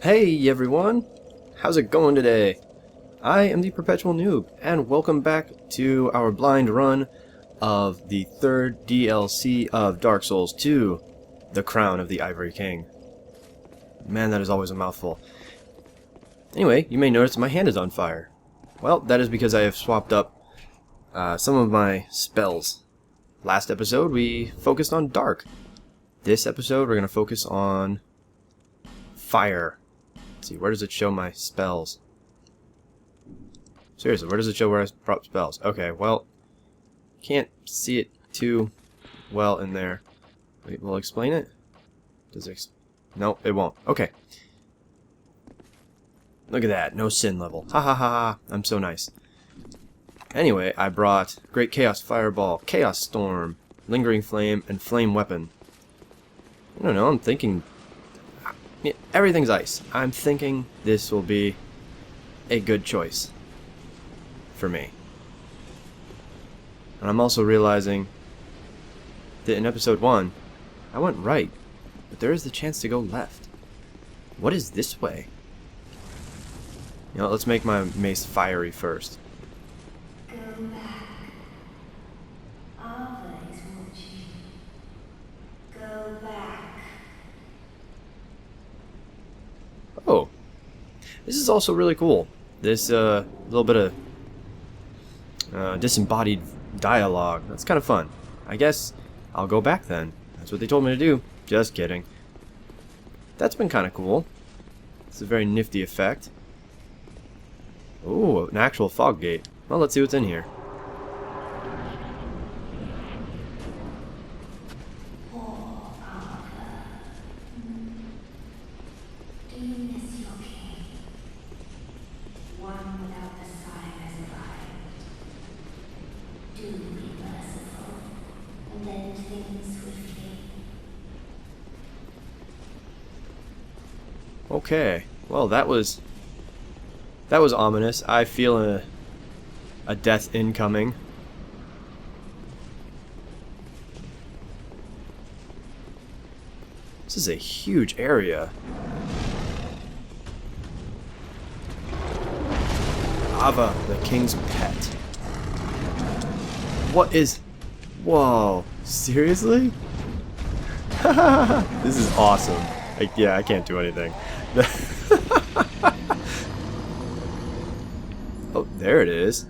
Hey everyone! How's it going today? I am the Perpetual Noob, and welcome back to our blind run of the third DLC of Dark Souls 2, The Crown of the Ivory King. Man, that is always a mouthful. Anyway, you may notice my hand is on fire. Well, that is because I have swapped up some of my spells. Last episode we focused on Dark. This episode we're going to focus on Fire. Let's see, where does it show my spells? Seriously, where does it show where I brought spells? Okay, well, can't see it too well in there. Wait, will it explain it? Does it? No, it won't. Okay. Look at that, no sin level. Ha ha ha ha, I'm so nice. Anyway, I brought Great Chaos Fireball, Chaos Storm, Lingering Flame, and Flame Weapon. I don't know, I'm thinking... everything's ice. I'm thinking this will be a good choice for me. And I'm also realizing that in episode 1, I went right, but there is the chance to go left. What is this way? You know, let's make my mace fiery first. Go back. Always watching. Go back. Oh, this is also really cool. This little bit of disembodied dialogue. That's kind of fun. I guess I'll go back then. That's what they told me to do. Just kidding. That's been kind of cool. It's a very nifty effect. Ooh, an actual fog gate. Well, let's see what's in here. Okay, well that was ominous. I feel a death incoming. This is a huge area. Ava, the king's pet. What is... Whoa, seriously? This is awesome. Yeah, I can't do anything. Oh, there it is.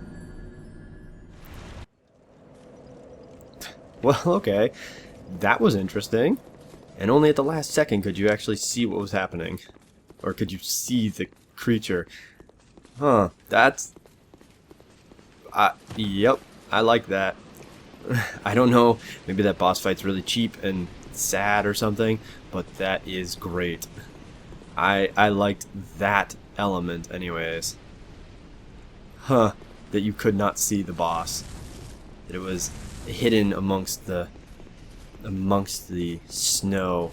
Well, okay. That was interesting. And only at the last second could you actually see what was happening. Or could you see the creature. Huh, that's... yep, I like that. I don't know, maybe that boss fight's really cheap and sad or something, but that is great. I liked that element anyways. Huh, that you could not see the boss. That it was hidden amongst the snow.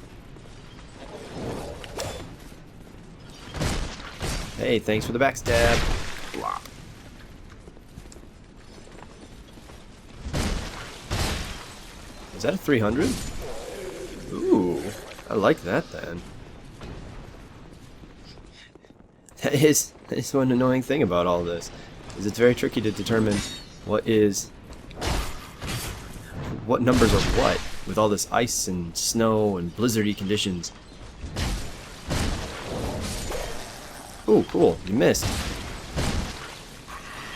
Hey, thanks for the backstab. Blop. Is that a 300? Ooh, I like that then. That is one annoying thing about all this, is it's very tricky to determine what numbers are what, with all this ice and snow and blizzardy conditions. Ooh, cool, you missed.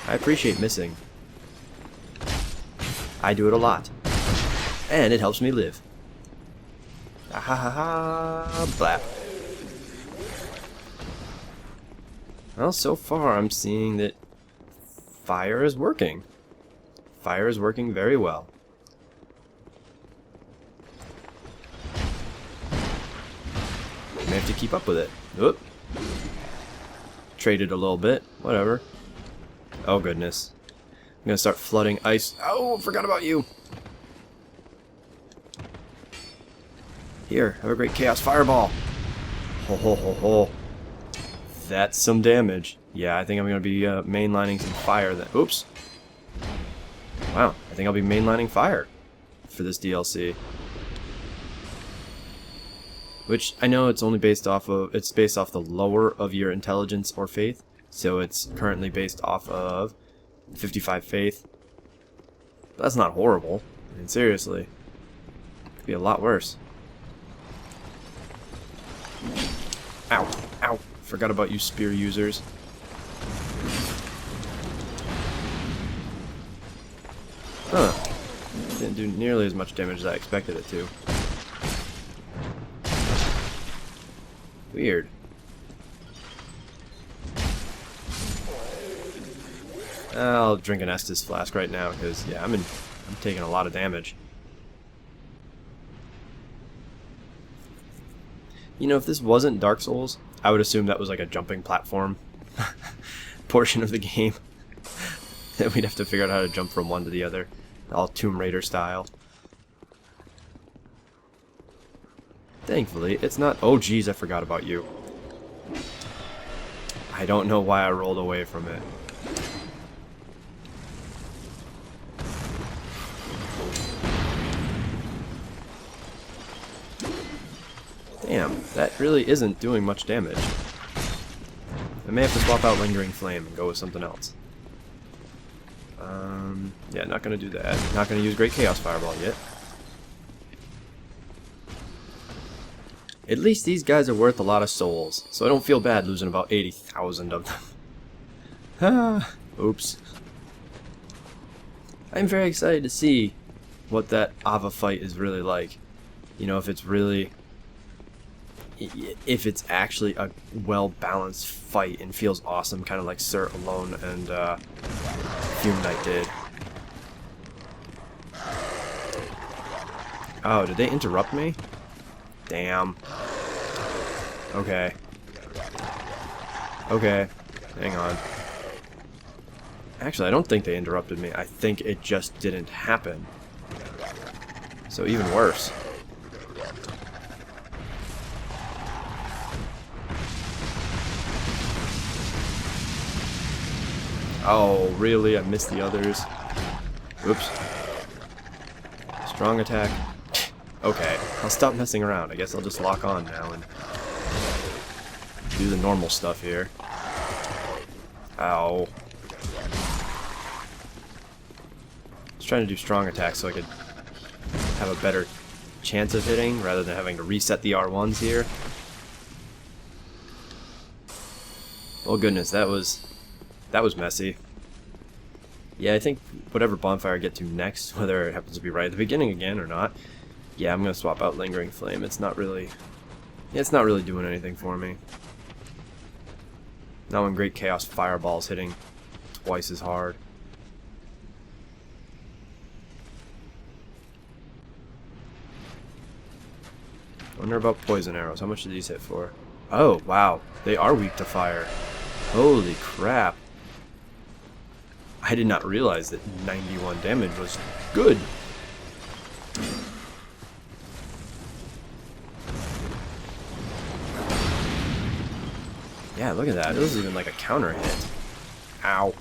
I appreciate missing. I do it a lot. And it helps me live. Ah ha ha ha, blap. Well, so far I'm seeing that fire is working. Fire is working very well. May have to keep up with it. Oop. Traded a little bit. Whatever. Oh goodness. I'm gonna start flooding ice. Oh, forgot about you. Here, have a great Chaos Fireball. Ho ho ho ho. That's some damage. Yeah, I think I'm going to be mainlining some fire then. Oops. Wow, I think I'll be mainlining fire for this DLC. which I know it's only based off of, it's based off the lower of your intelligence or faith, so it's currently based off of 55 faith. But that's not horrible. I mean, seriously, it could be a lot worse. Ow, ow, forgot about you spear users. Huh, didn't do nearly as much damage as I expected it to. Weird. I'll drink an Estus flask right now because yeah, I'm taking a lot of damage. You know, if this wasn't Dark Souls, I would assume that was like a jumping platform portion of the game. That we'd have to figure out how to jump from one to the other, all Tomb Raider style. Thankfully, it's not... Oh, geez, I forgot about you. I don't know why I rolled away from it. Damn, that really isn't doing much damage. I may have to swap out Lingering Flame and go with something else. Yeah, not gonna do that. Not gonna use Great Chaos Fireball yet. At least these guys are worth a lot of souls, so I don't feel bad losing about 80,000 of them. Ah, oops. I'm very excited to see what that Ava fight is really like. You know, if it's really... if it's actually a well-balanced fight and feels awesome, kind of like Sir Alone and Fume Knight did. Oh, did they interrupt me? Damn. Okay. Okay. Hang on. Actually, I don't think they interrupted me. I think it just didn't happen. So even worse. Oh, really? I missed the others. Oops. Strong attack. Okay, I'll stop messing around. I guess I'll just lock on now and do the normal stuff here. Ow. I was trying to do strong attack so I could have a better chance of hitting rather than having to reset the R1s here. Oh goodness, that was messy. Yeah, I think whatever bonfire I get to next, whether it happens to be right at the beginning again or not, yeah, I'm gonna swap out Lingering Flame. It's not really doing anything for me. Not when Great Chaos Fireball's hitting twice as hard. Wonder about poison arrows. How much do these hit for? Oh, wow. They are weak to fire. Holy crap. I did not realize that 91 damage was good. Yeah, look at that. This is even like a counter hit. Ow.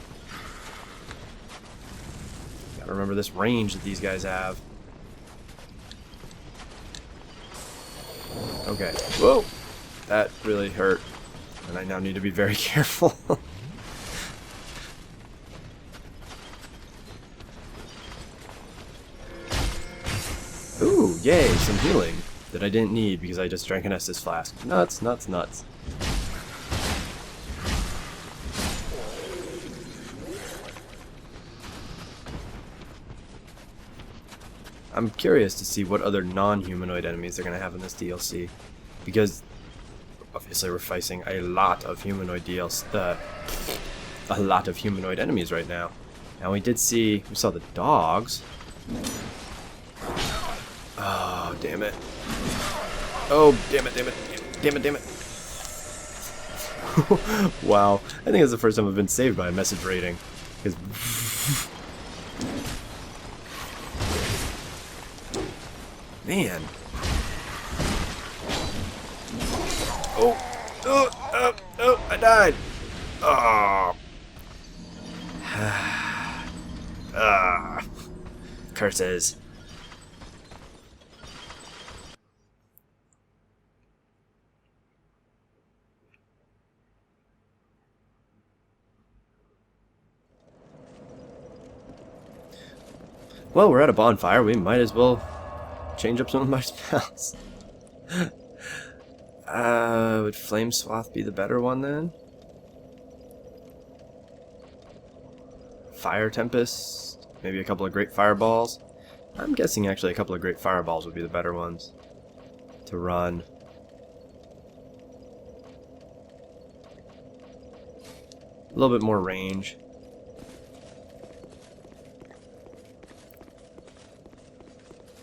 Gotta remember this range that these guys have. Okay. Whoa! That really hurt. And I now need to be very careful. Ooh, yay, some healing that I didn't need because I just drank an Estus flask. Nuts, nuts, nuts. I'm curious to see what other non-humanoid enemies they're going to have in this DLC, because obviously we're facing a lot of humanoid enemies right now. Now we saw the dogs. Oh, damn it. Oh, damn it, damn it, damn it, damn it. Wow, I think it's the first time I've been saved by a message rating. Man. Oh, I died. Oh. Curses. Well, we're at a bonfire. We might as well change up some of my spells. Would Flame Swath be the better one then? Fire Tempest? Maybe a couple of Great Fireballs? I'm guessing actually a couple of Great Fireballs would be the better ones to run. A little bit more range.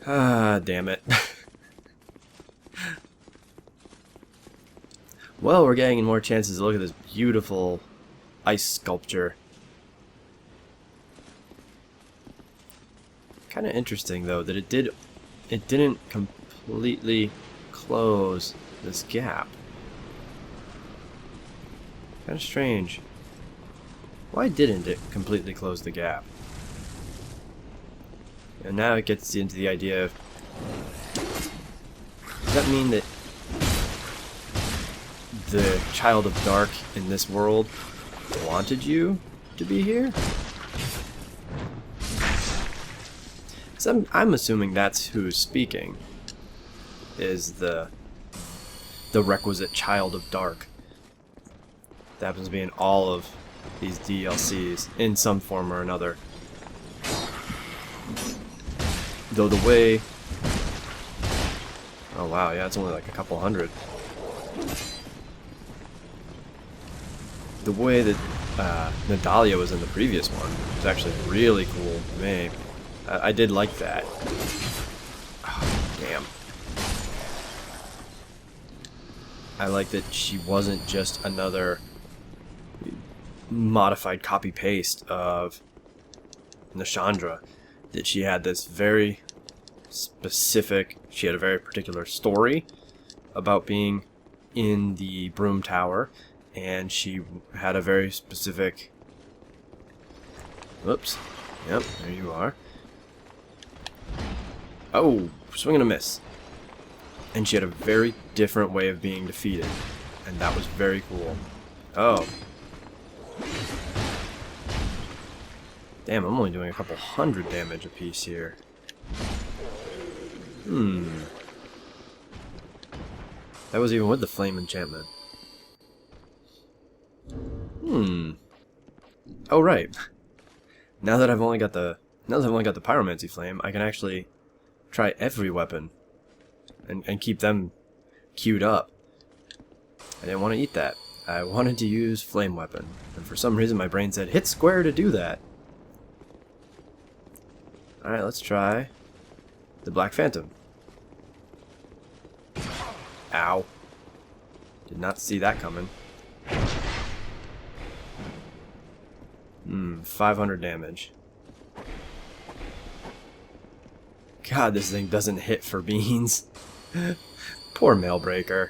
Ah, damn it. Well, we're getting more chances to look at this beautiful ice sculpture. Kind of interesting though that it didn't completely close this gap. Kind of strange. Why didn't it completely close the gap? And now it gets into the idea of, does that mean that the Child of Dark in this world wanted you to be here? So I'm assuming that's who's speaking, is the requisite Child of Dark. That happens to be in all of these DLCs in some form or another. Though the way... Oh wow, yeah, it's only like a couple hundred. The way that Nadalia was in the previous one was actually really cool to me. I did like that. Oh, damn. I like that she wasn't just another modified copy-paste of Nashandra. That she had this very specific, she had a very particular story about being in the Broom Tower, and she had a very specific... Whoops. Yep, there you are. Oh, swing and a miss. And she had a very different way of being defeated, and that was very cool. Oh. Damn, I'm only doing a couple hundred damage apiece here. That was even with the flame enchantment. Oh right. Now that I've only got the pyromancy flame, I can actually try every weapon and keep them queued up. I didn't want to eat that. I wanted to use flame weapon, and for some reason my brain said hit square to do that. Alright, let's try the Black Phantom. Ow. Did not see that coming. 500 damage. God, this thing doesn't hit for beans. Poor Mailbreaker.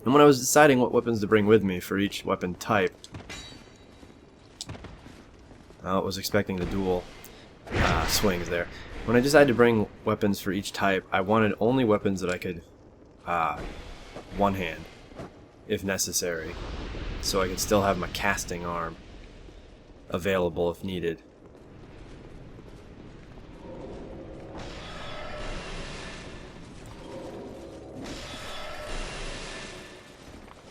And when I was deciding what weapons to bring with me for each weapon type, I was expecting the dual swings there. When I decided to bring weapons for each type, I wanted only weapons that I could one-hand, if necessary, so I could still have my casting arm available if needed.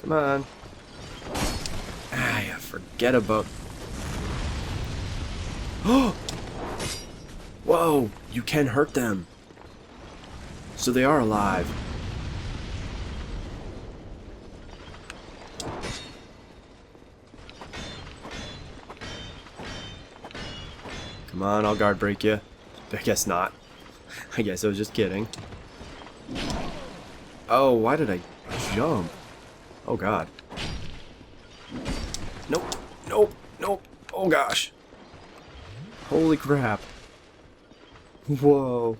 Come on. Ah, yeah, forget about... Oh! Whoa! You can hurt them! So they are alive. Come on, I'll guard break you. I guess not. I guess I was just kidding. Oh, why did I jump? Oh god. Nope, nope, nope. Oh gosh. Holy crap. Whoa.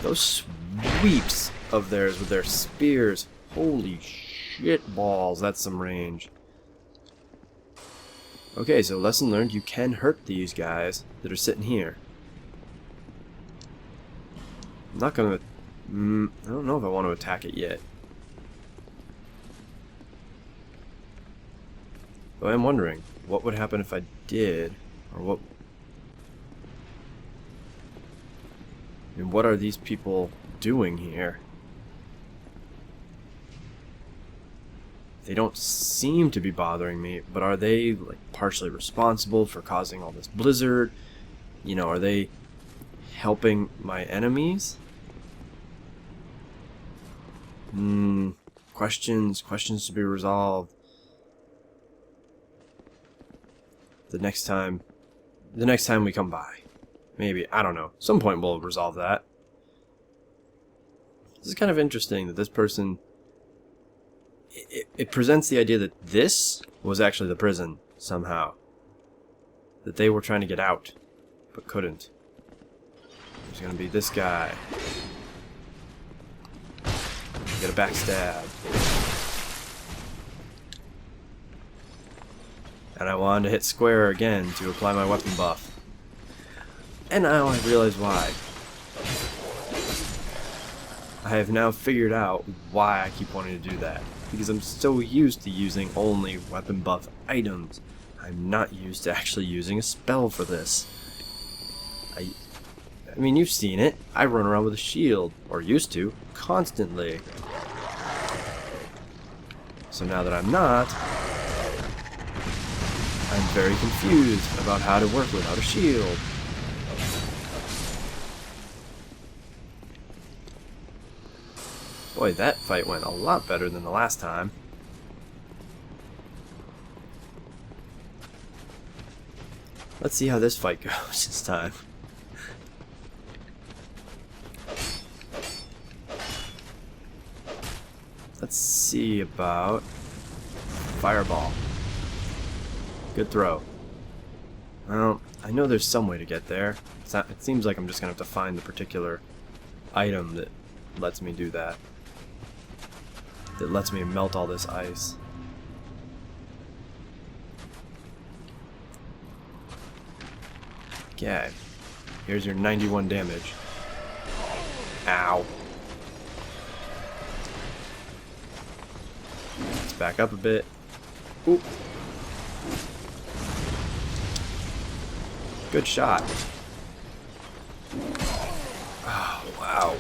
Those sweeps of theirs with their spears. Holy shit balls, that's some range. Okay, so lesson learned, you can hurt these guys that are sitting here. I'm not gonna... I don't know if I want to attack it yet. Though I'm wondering, what would happen if I did? Or what... I mean, what are these people doing here? They don't seem to be bothering me, but are they like partially responsible for causing all this blizzard? You know, are they helping my enemies? Questions to be resolved. The next time we come by. Maybe, I don't know. Some point we'll resolve that. This is kind of interesting that this person... It presents the idea that this was actually the prison, somehow. That they were trying to get out, but couldn't. There's gonna be this guy. Get a backstab. And I wanted to hit square again to apply my weapon buff. And now I realize why. I have now figured out why I keep wanting to do that. Because I'm so used to using only weapon buff items. I'm not used to actually using a spell for this. I mean, you've seen it. I run around with a shield, or used to, constantly. So now that I'm not, I'm very confused about how to work without a shield. Boy, that fight went a lot better than the last time. Let's see how this fight goes this time. Let's see about fireball. Good throw. Well, I know there's some way to get there. It seems like I'm just gonna have to find the particular item that lets me do that. That lets me melt all this ice. Okay. Here's your 91 damage. Ow. Let's back up a bit. Oop. Good shot. Oh, wow.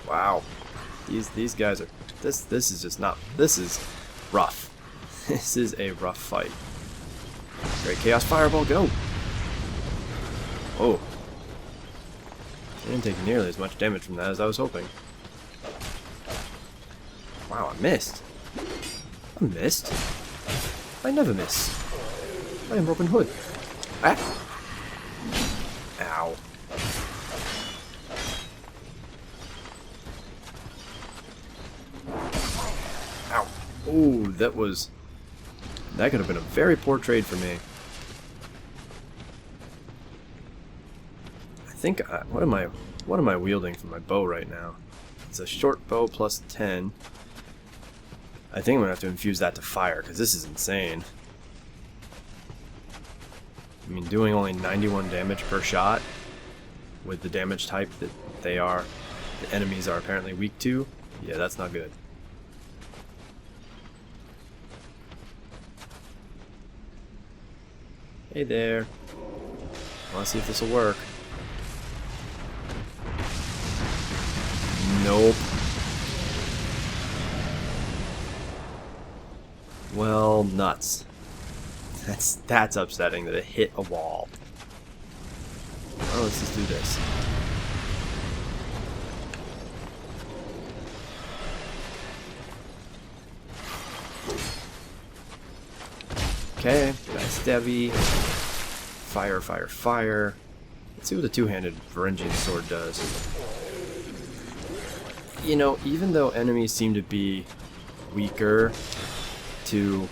Wow. These guys are... This is just not... This is rough. This is a rough fight. Great Chaos Fireball, go! Oh. I didn't take nearly as much damage from that as I was hoping. Wow, I missed. I missed? I never miss. I am Robin Hood. Ah! Ow. Ow. Ooh, that could have been a very poor trade for me. I think what am I wielding for my bow right now? It's a short bow plus 10. I think I'm gonna have to infuse that to fire because this is insane. I mean, doing only 91 damage per shot with the damage type that the enemies are apparently weak to. Yeah, that's not good. Hey there. Let's see if this will work. Nope. Well, nuts. That's upsetting that it hit a wall. Well, let's just do this. Okay, nice stabby. Fire, fire, fire. Let's see what the two-handed Varangian sword does. You know, even though enemies seem to be weaker to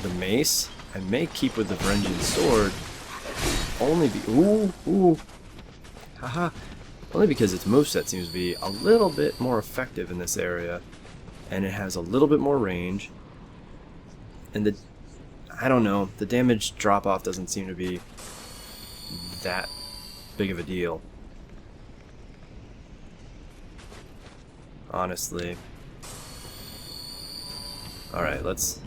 the mace, I may keep with the Varangian sword only because its moveset seems to be a little bit more effective in this area, and it has a little bit more range, and I don't know, the damage drop-off doesn't seem to be that big of a deal. Honestly. Alright, let's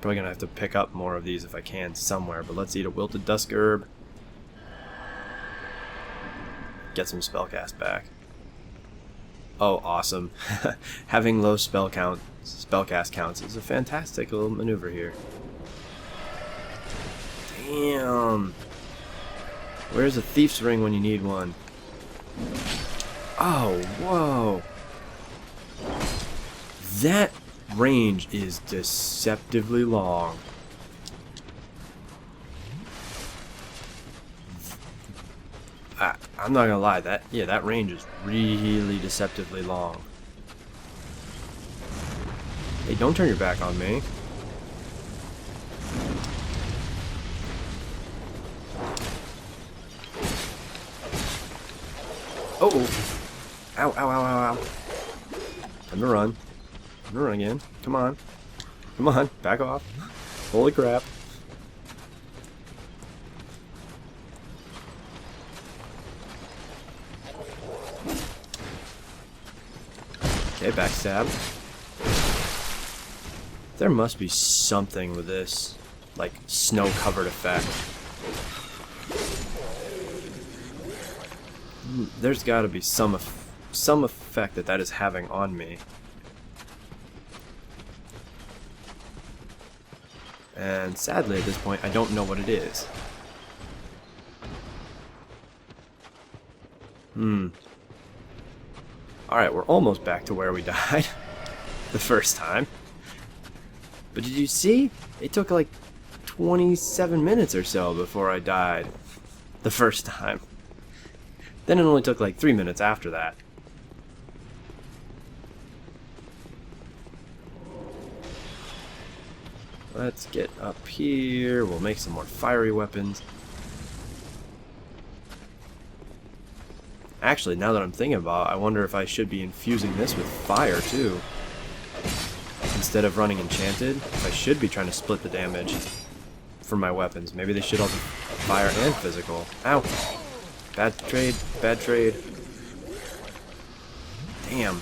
Probably gonna have to pick up more of these if I can somewhere, but let's eat a wilted dusk herb. Get some spellcast back. Oh, awesome. Having low spellcast counts is a fantastic little maneuver here. Damn. Where's a thief's ring when you need one? Oh, whoa. That range is deceptively long. I'm not gonna lie, that range is really deceptively long. Hey, don't turn your back on me. Oh! Ow, ow, ow, ow, ow. Time to run. Time to run again. Come on. Come on, back off. Holy crap. Okay, backstab. There must be something with this, like, snow-covered effect. There's got to be some effect that is having on me. And sadly, at this point, I don't know what it is. Alright, we're almost back to where we died the first time. But did you see? It took like 27 minutes or so before I died the first time. Then it only took like 3 minutes after that. Let's get up here. We'll make some more fiery weapons. Actually, now that I'm thinking about it, I wonder if I should be infusing this with fire too. Instead of running enchanted, I should be trying to split the damage for my weapons. Maybe they should all be fire and physical. Ow! Bad trade, bad trade. Damn.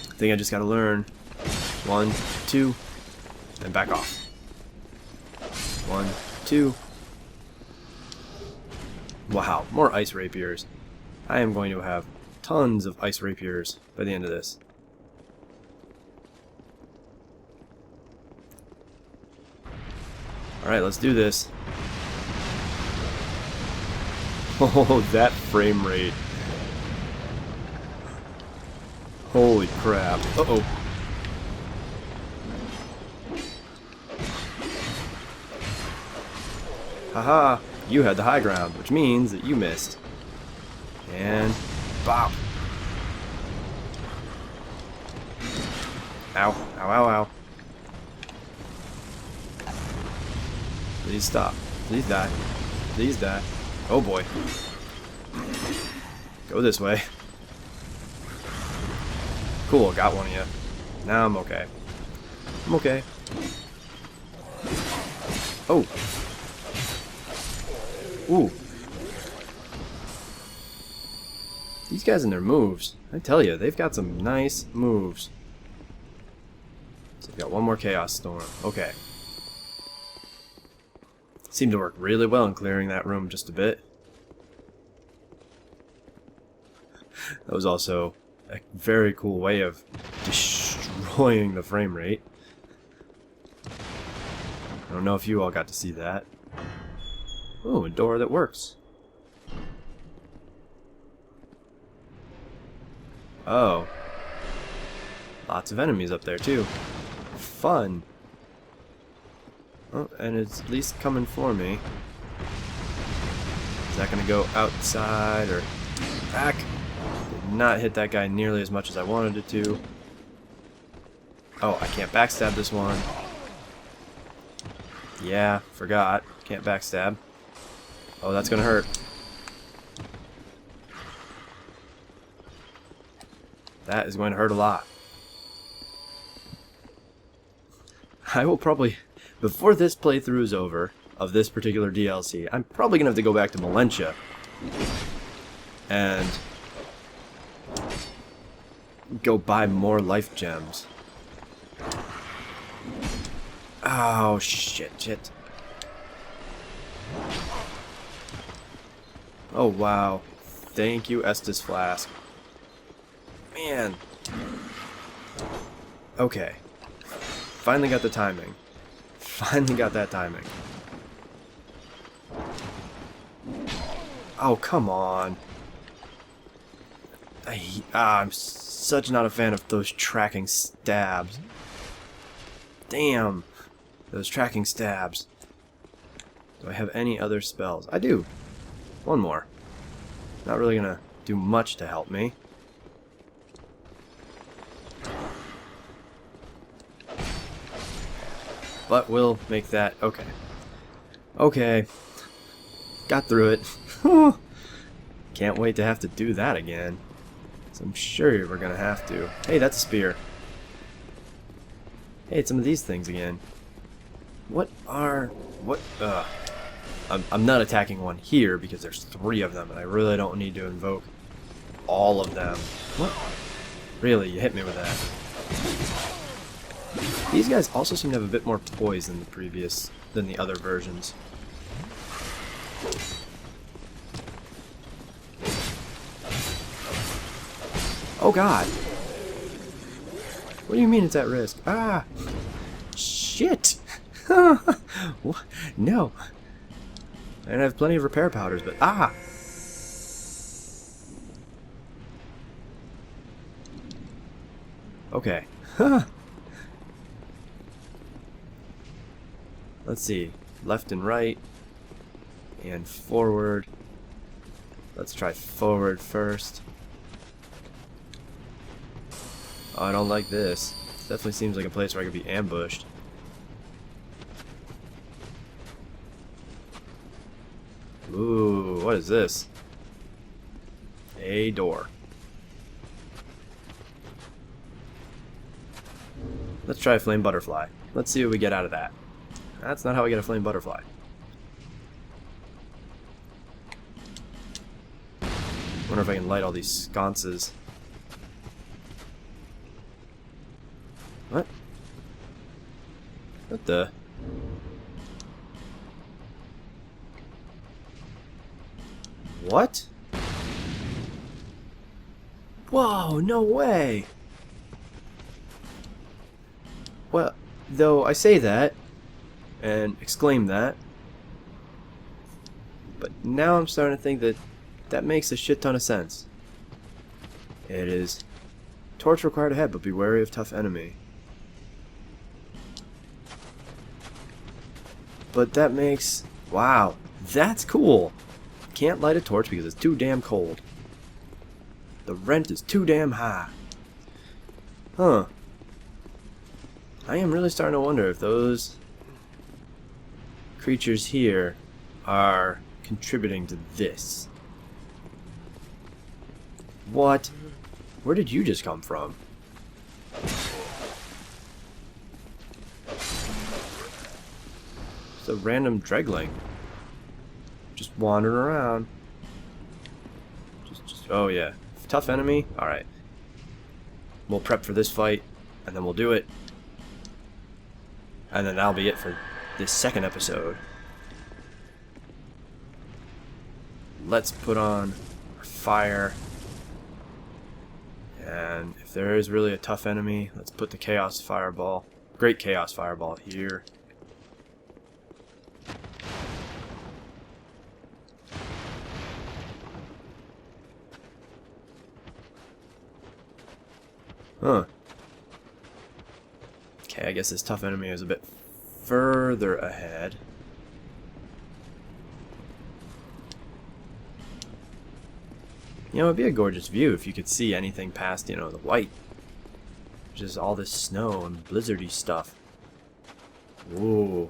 I think I just gotta learn. 1, 2, and back off. 1, 2. Wow, more ice rapiers. I am going to have tons of ice rapiers by the end of this. Alright, let's do this. Oh, that frame rate. Holy crap. Uh-oh. Haha, you had the high ground, which means that you missed. And bop. Ow, ow, ow, ow. Please stop. Please die. Please die. Oh boy. Go this way. Cool, got one of you. Now I'm okay. I'm okay. Oh. Ooh. These guys and their moves. I tell you, they've got some nice moves. So we've got one more Chaos Storm. Okay. Seemed to work really well in clearing that room just a bit. That was also a very cool way of destroying the frame rate. I don't know if you all got to see that. Oh, a door that works. Oh. Lots of enemies up there too. Fun. Oh, and it's at least coming for me. Is that gonna go outside or back? Did not hit that guy nearly as much as I wanted it to. Oh, I can't backstab this one. Yeah, forgot. Can't backstab. Oh, that's gonna hurt. That is going to hurt a lot. I will probably, before this playthrough is over, of this particular DLC, I'm probably gonna have to go back to Malentia and go buy more life gems. Oh, shit. Oh, wow. Thank you, Estus Flask. Man. Okay. Finally got the timing. Finally got that timing. Oh, come on. I'm such not a fan of those tracking stabs. Damn. Those tracking stabs. Do I have any other spells? I do. One more. Not really gonna do much to help me. But we'll make that okay. Okay. Got through it. Can't wait to have to do that again. So I'm sure we're gonna have to. Hey, that's a spear. Hey, it's some of these things again. What? I'm not attacking one here because there's 3 of them and I really don't need to invoke all of them. What? Really, you hit me with that. These guys also seem to have a bit more poise than the other versions. Oh god! What do you mean it's at risk? Ah! Shit! No! I have plenty of repair powders, but ah! Okay. Let's see. Left and right. And forward. Let's try forward first. Oh, I don't like this. Definitely seems like a place where I could be ambushed. Ooh, what is this? A door. Let's try a flame butterfly. Let's see what we get out of that. That's not how I get a flame butterfly. Wonder if I can light all these sconces. What? What the? What? Whoa, no way! Well, though I say that, and exclaim that, but now I'm starting to think that that makes a shit ton of sense. It is torch required ahead, but be wary of tough enemy. But that makes... wow, that's cool! Can't light a torch because it's too damn cold. The rent is too damn high. Huh. I am really starting to wonder if those creatures here are contributing to this. What? Where did you just come from? It's a random dregling. Just wandering around. Oh yeah. Tough enemy? Alright. We'll prep for this fight, and then we'll do it. And then that'll be it for this second episode. Let's put on our fire. And if there is really a tough enemy, let's put the Chaos Fireball. Great Chaos Fireball here. Huh. Okay, I guess this tough enemy is a bit further ahead. You know, it'd be a gorgeous view if you could see anything past, you know, the white. Just all this snow and blizzardy stuff. Ooh.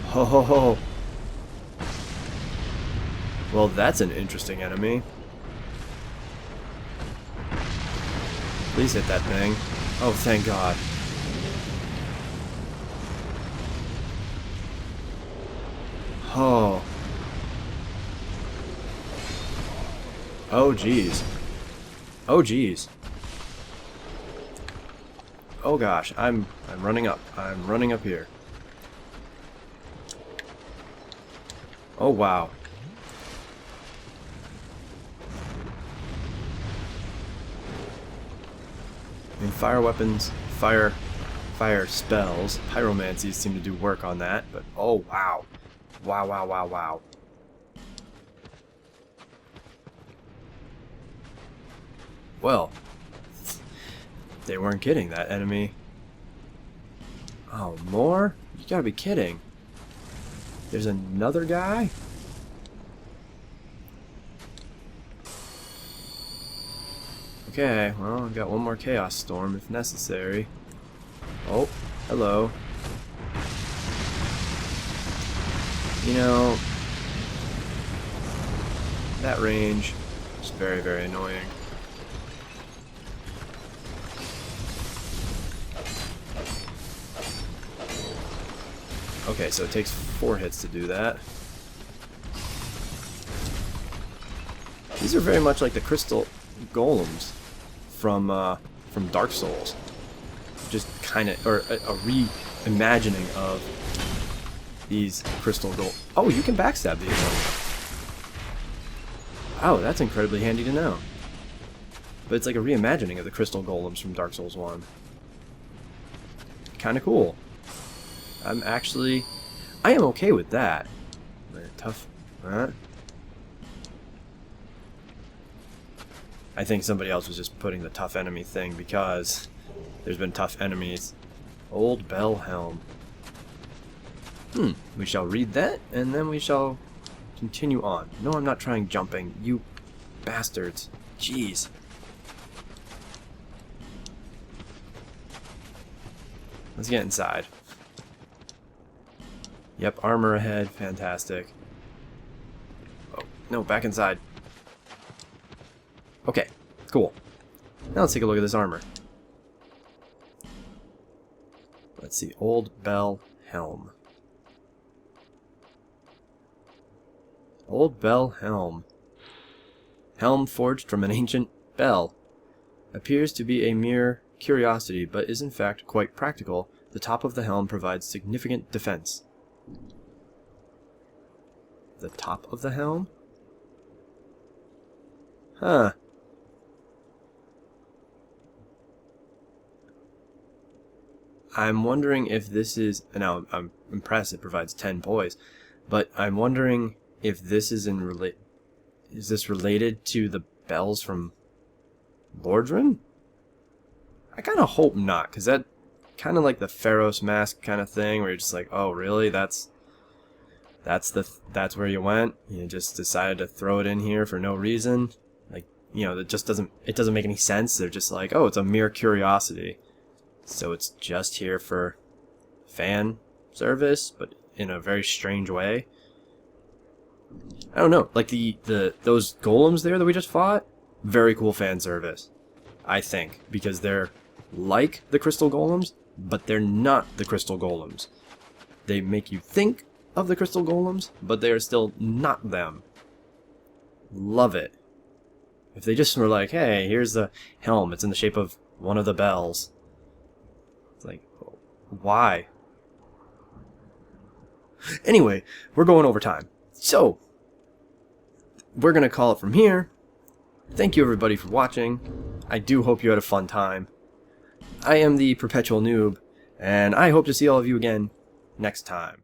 Ho ho ho. Well, that's an interesting enemy. Please hit that thing. Oh, thank God. Oh. Oh, jeez. Oh, jeez. Oh, gosh. I'm running up. I'm running up here. Oh, wow. I mean, fire weapons, fire spells, pyromancies seem to do work on that, but oh, wow. Wow, wow, wow, wow. Well, they weren't kidding, that enemy. Oh, more? You gotta be kidding. There's another guy? Okay, well, I've got one more Chaos Storm if necessary. Oh, hello. You know, that range is very, very annoying. Okay, so it takes 4 hits to do that. These are very much like the crystal golems from Dark Souls. Just kind of, or a reimagining of these crystal golems. Oh, you can backstab these ones. Oh, that's incredibly handy to know. But it's like a reimagining of the crystal golems from Dark Souls 1. Kind of cool. I am okay with that. Tough. I think somebody else was just putting the tough enemy thing because there's been tough enemies. Old Bell Helm. We shall read that, and then we shall continue on. No, I'm not trying jumping. You bastards. Jeez. Let's get inside. Yep, armor ahead. Fantastic. Oh, no, back inside. Okay, cool. Now let's take a look at this armor. Let's see, Old Bell Helm. Old Bell Helm. Helm forged from an ancient bell. Appears to be a mere curiosity, but is in fact quite practical. The top of the helm provides significant defense. The top of the helm? Huh. I'm wondering if this is... Now, I'm impressed it provides 10 poise, but I'm wondering if this is is this related to the bells from Lordran? I kind of hope not, because that kind of like the Pharaoh's Mask kind of thing, where you're just like, oh, really? That's where you went? You just decided to throw it in here for no reason? Like, you know, it doesn't make any sense. They're just like, oh, it's a mere curiosity. So it's just here for fan service, but in a very strange way. I don't know. Like those golems there that we just fought, very cool fan service, I think, because they're like the crystal golems, but they're not the crystal golems. They make you think of the crystal golems, but they are still not them. Love it. If they just were like, hey, here's the helm, it's in the shape of one of the bells. It's like, why? Anyway, we're going over time. So, we're going to call it from here. Thank you everybody for watching. I do hope you had a fun time. I am the Perpetual Noob, and I hope to see all of you again next time.